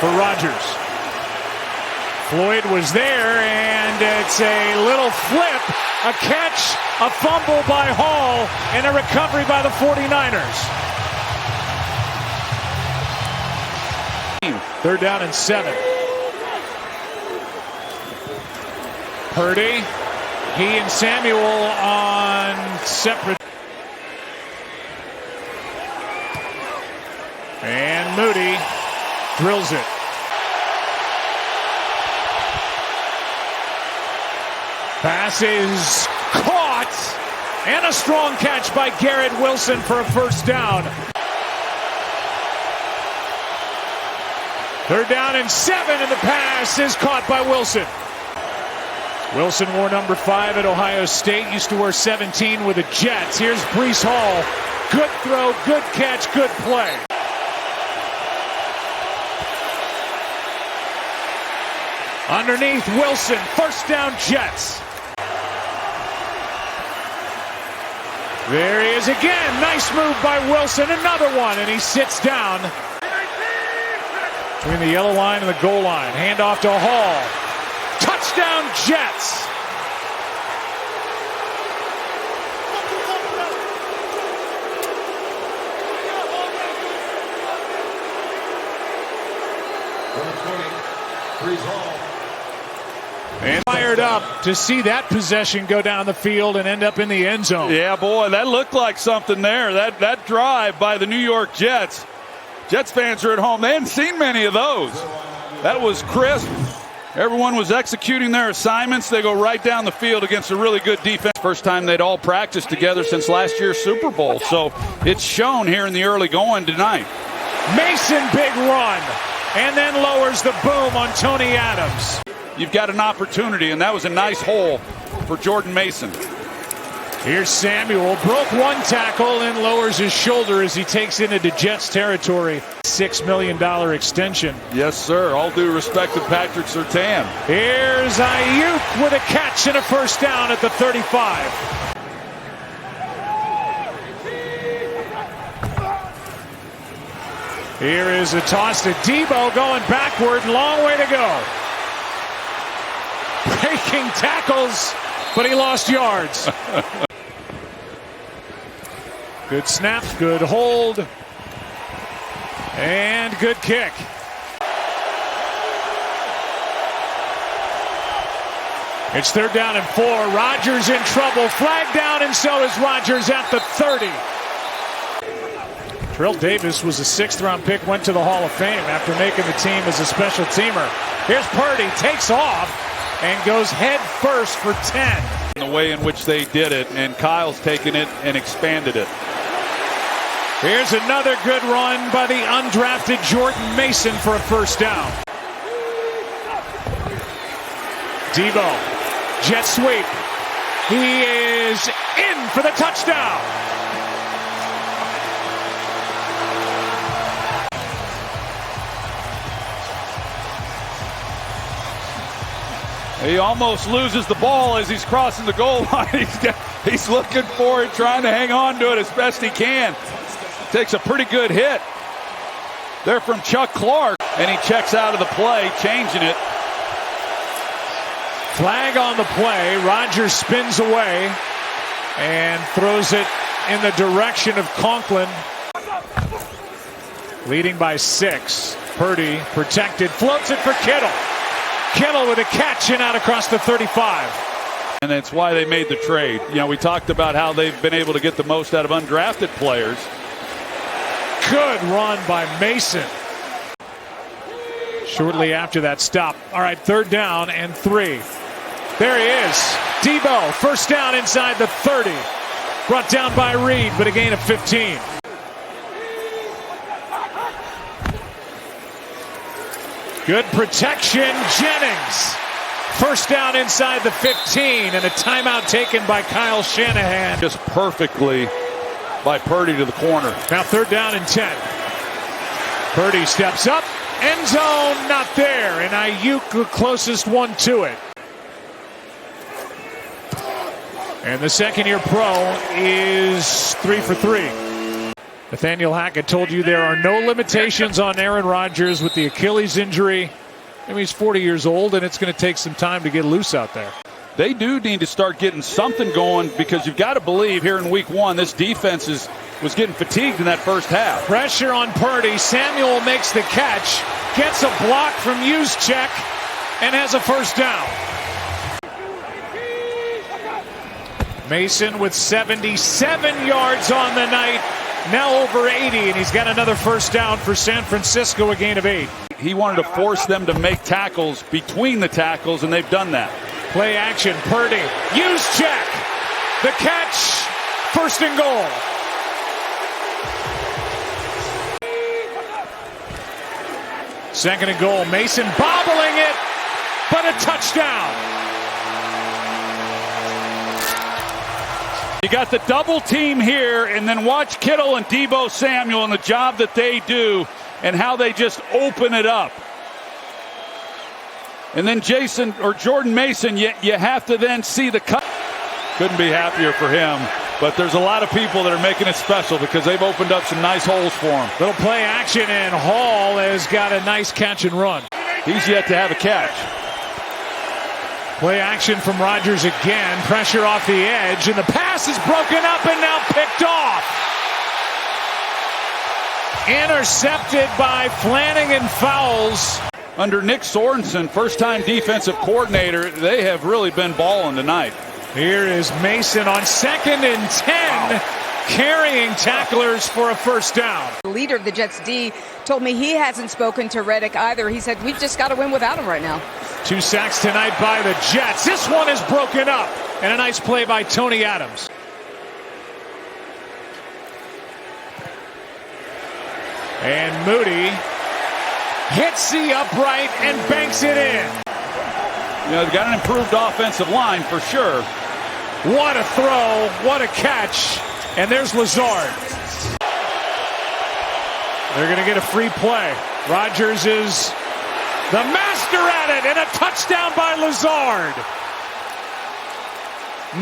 for Rodgers. Floyd was there, and it's a little flip, a catch, a fumble by Hall, and a recovery by the 49ers. 3rd down and 7. Purdy, he and Samuel on separate. And Moody drills it. Pass is caught, and a strong catch by Garrett Wilson for a 1st down. 3rd down and 7, and the pass is caught by Wilson. Wilson wore number 5 at Ohio State, used to wear 17 with the Jets. Here's Breece Hall. Good throw, good catch, good play. Underneath Wilson, 1st down Jets. There he is again. Nice move by Wilson. Another one, and he sits down between the yellow line and the goal line. Handoff to Hall. Touchdown Jets. And fired up to see that possession go down the field and end up in the end zone. Yeah, boy, that looked like something there. That drive by the New York Jets. Jets fans are at home. They hadn't seen many of those. That was crisp. Everyone was executing their assignments. They go right down the field against a really good defense. First time they'd all practiced together since last year's Super Bowl. So it's shown here in the early going tonight. Mason, big run, and then lowers the boom on Tony Adams. You've got an opportunity, and that was a nice hole for Jordan Mason. Here's Samuel, broke one tackle and lowers his shoulder as he takes it into Jets territory. $6 million extension. Yes, sir. All due respect to Patrick Surtain. Here's Ayuk with a catch and a 1st down at the 35. Here is a toss to Debo going backward. Long way to go. Breaking tackles, but he lost yards. Good snap, good hold, and good kick. It's 3rd down and 4. Rodgers in trouble. Flag down, and so is Rodgers at the 30. Terrell Davis was a 6th-round pick, went to the Hall of Fame after making the team as a special teamer. Here's Purdy, takes off, and goes head first for 10. The way in which they did it, and Kyle's taken it and expanded it. Here's another good run by the undrafted Jordan Mason for a 1st down. Debo, jet sweep. He is in for the touchdown. He almost loses the ball as he's crossing the goal line. He's looking for it, trying to hang on to it as best he can. Takes a pretty good hit there from Chuck Clark, and he checks out of the play, changing it. Flag on the play. Rodgers spins away and throws it in the direction of Conklin. Leading by 6. Purdy protected, floats it for Kittle. Kittle with a catch and out across the 35. And that's why they made the trade. You know, we talked about how they've been able to get the most out of undrafted players. Good run by Mason. Shortly after that stop. All right, 3rd down and 3. There he is. Debo, 1st down inside the 30. Brought down by Reed, but a gain of 15. Good protection, Jennings. 1st down inside the 15, and a timeout taken by Kyle Shanahan. Just perfectly by Purdy to the corner. Now 3rd down and 10. Purdy steps up. End zone, not there. And Ayuk the closest one to it. And the 2nd-year pro is 3 for 3. Nathaniel Hackett told you there are no limitations on Aaron Rodgers with the Achilles injury. I mean, he's 40 years old, and it's going to take some time to get loose out there. They do need to start getting something going, because you've got to believe here in week one this defense was getting fatigued in that first half. Pressure on Purdy. Samuel makes the catch, gets a block from Juszczyk, and has a first down. Mason with 77 yards on the night, now over 80, and he's got another first down for San Francisco, a gain of 8. He wanted to force them to make tackles between the tackles, and they've done that. Play action, Purdy, Juszczyk, the catch, first and goal. Second and goal, Mason bobbling it, but a touchdown. You got the double team here, and then watch Kittle and Deebo Samuel and the job that they do and how they just open it up. And then Jordan Mason, you have to then see the cut. Couldn't be happier for him. But there's a lot of people that are making it special because they've opened up some nice holes for him. Little play action, and Hall has got a nice catch and run. He's yet to have a catch. Play action from Rodgers again. Pressure off the edge, and the pass is broken up and now picked off. Intercepted by Flanagan Fowles. Under Nick Sorensen, first-time defensive coordinator, they have really been balling tonight. Here is Mason on 2nd and 10, carrying tacklers for a first down. The leader of the Jets D told me he hasn't spoken to Reddick either. He said, we've just got to win without him right now. 2 sacks tonight by the Jets. This one is broken up, and a nice play by Tony Adams. And Moody hits the upright and banks it in. You know, they've got an improved offensive line for sure. What a throw, what a catch, and there's Lazard. They're going to get a free play. Rodgers is the master at it, and a touchdown by Lazard.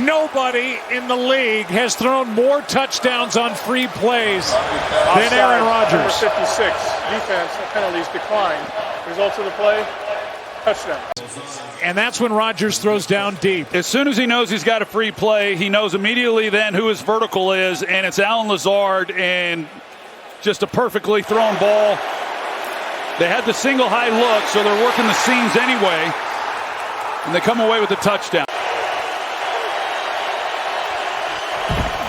Nobody in the league has thrown more touchdowns on free plays than Aaron Rodgers. Number 56, defense, penalties declined. Results of the play, touchdown. And that's when Rodgers throws down deep. As soon as he knows he's got a free play, he knows immediately then who his vertical is, and it's Allen Lazard, and just a perfectly thrown ball. They had the single high look, so they're working the seams anyway, and they come away with the touchdown.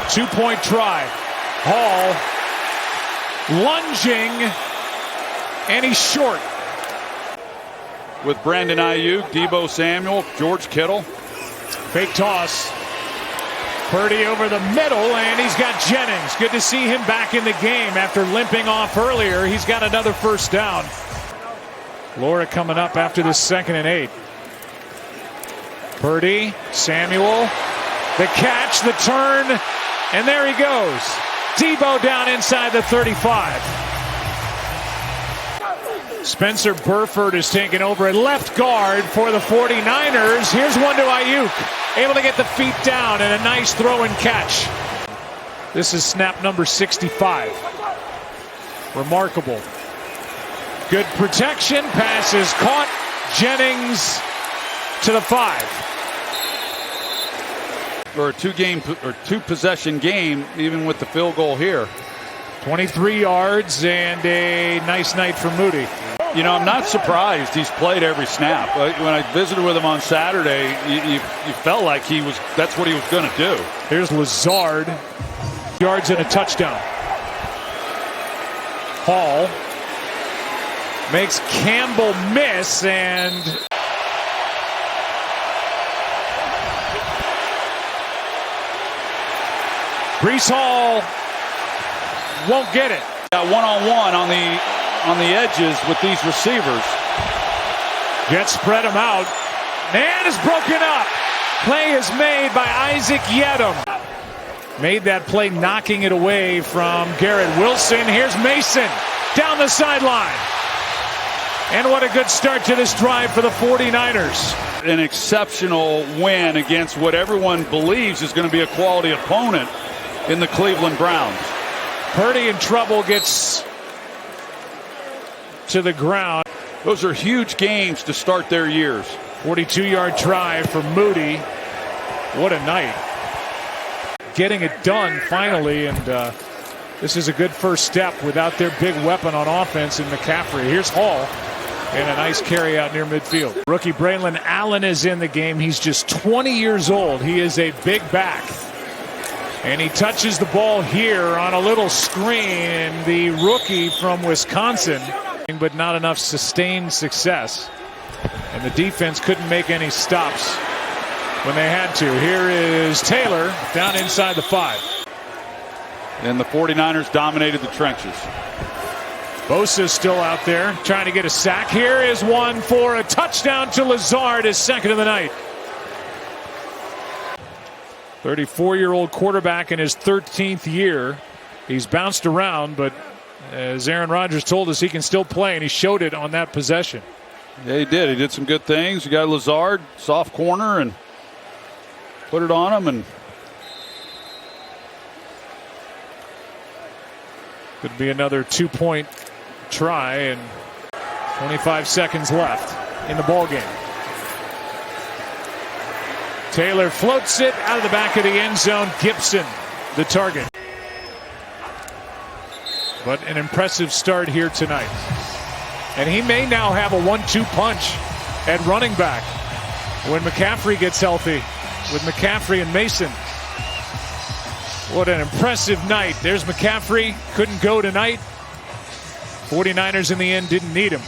2-point try. Hall lunging, and he's short. With Brandon Ayuk, Deebo Samuel, George Kittle. Fake toss. Purdy over the middle, and he's got Jennings. Good to see him back in the game after limping off earlier. He's got another first down. Laura coming up after this 2nd and 8. Purdy, Samuel, the catch, the turn, and there he goes. Deebo down inside the 35. Spencer Burford is taking over at left guard for the 49ers. Here's one to Ayuk. Able to get the feet down, and a nice throw and catch. This is snap number 65. Remarkable. Good protection. Pass is caught. Jennings to the 5. Or a two possession game, even with the field goal here. 23 yards and a nice night for Moody. You know, I'm not surprised he's played every snap. When I visited with him on Saturday, you felt like that's what he was going to do. Here's Lazard. Yards and a touchdown. Hall makes Campbell miss, and Breece Hall won't get it. Got one-on-one on the edges with these receivers. Jets spread him out. And is broken up. Play is made by Isaac Yedem. Made that play knocking it away from Garrett Wilson. Here's Mason down the sideline. And what a good start to this drive for the 49ers. An exceptional win against what everyone believes is going to be a quality opponent in the Cleveland Browns. Purdy in trouble, gets to the ground. Those are huge games to start their years. 42-yard try for Moody. What a night. Getting it done finally, and this is a good first step without their big weapon on offense in McCaffrey. Here's Hall, and a nice carry out near midfield. Rookie Braylon Allen is in the game. He's just 20 years old. He is a big back. And he touches the ball here on a little screen. The rookie from Wisconsin, but not enough sustained success. And the defense couldn't make any stops when they had to. Here is Taylor down inside the 5. And the 49ers dominated the trenches. Bosa's still out there trying to get a sack. Here is one for a touchdown to Lazard, his second of the night. 34-year-old quarterback in his 13th year. He's bounced around, but as Aaron Rodgers told us, he can still play, and he showed it on that possession. Yeah, he did. He did some good things. You got Lazard, soft corner, and put it on him. And could be another 2-point try, and 25 seconds left in the ball game. Taylor floats it out of the back of the end zone. Gibson, the target. But an impressive start here tonight. And he may now have a 1-2 punch at running back when McCaffrey gets healthy with McCaffrey and Mason. What an impressive night. There's McCaffrey. Couldn't go tonight. 49ers in the end didn't need him.